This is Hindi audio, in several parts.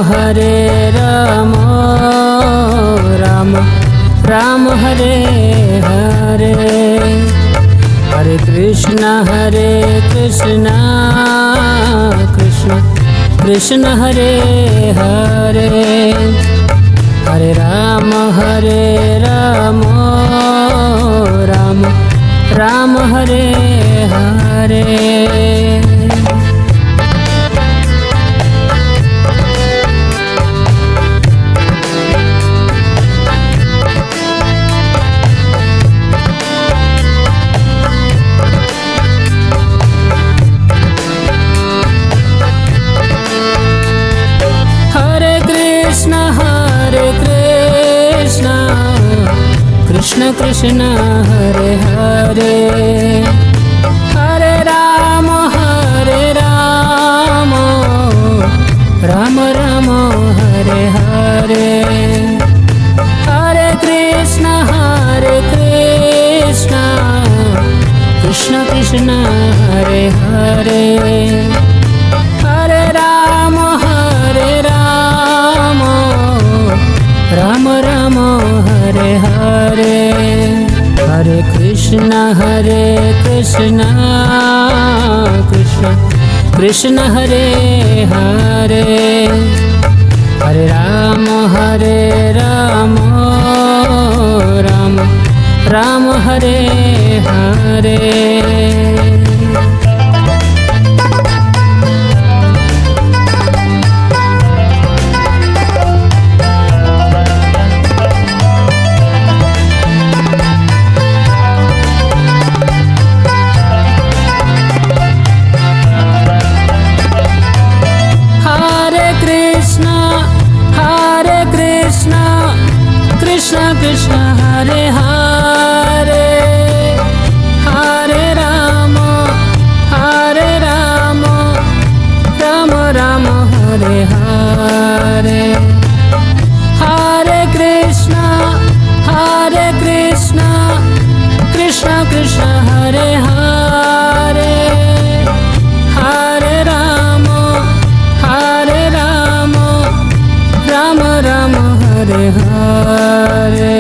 हरे राम राम राम हरे हरे। हरे कृष्ण कृष्ण कृष्ण हरे हरे। हरे राम राम राम हरे हरे। कृष्ण कृष्ण हरे हरे। हरे राम राम राम हरे हरे। हरे कृष्ण कृष्ण कृष्ण हरे हरे। हरे राम राम राम हरे हरे। हरे कृष्ण कृष्ण कृष्ण हरे हरे। हरे राम राम राम हरे हरे। कृष्ण कृष्ण हरे हरे। हरे राम राम राम हरे हरे। हरे कृष्ण कृष्ण कृष्ण हरे हरे। हरे राम राम राम हरे हरे।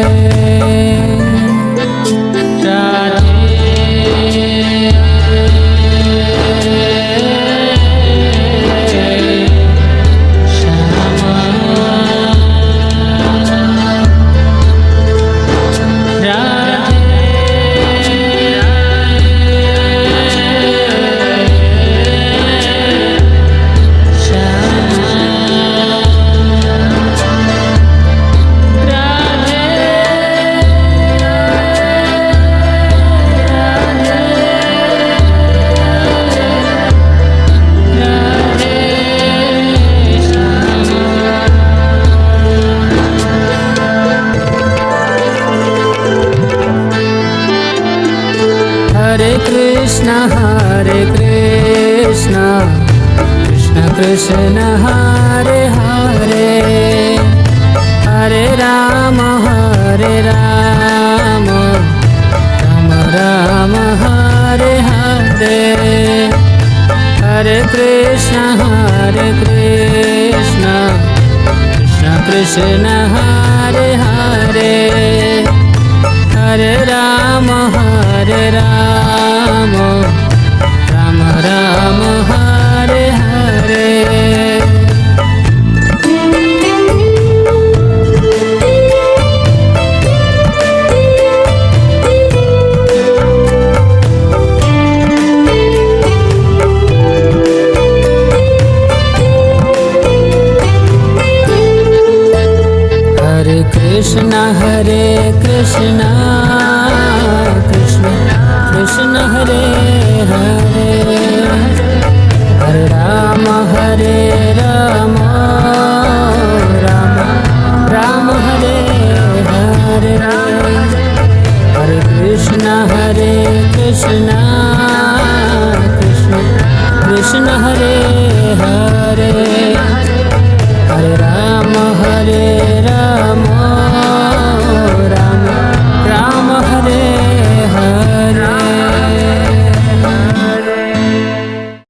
हरे कृष्ण कृष्ण कृष्ण हरे हरे। हरे राम राम राम हरे हरे। हरे कृष्ण कृष्ण कृष्ण हरे हरे। हरे राम राम राम हरे हरे। हरे कृष्ण कृष्ण कृष्ण हरे हरे। हरे राम राम राम हरे हरे। हरे कृष्ण कृष्ण कृष्ण हरे हरे। हरे राम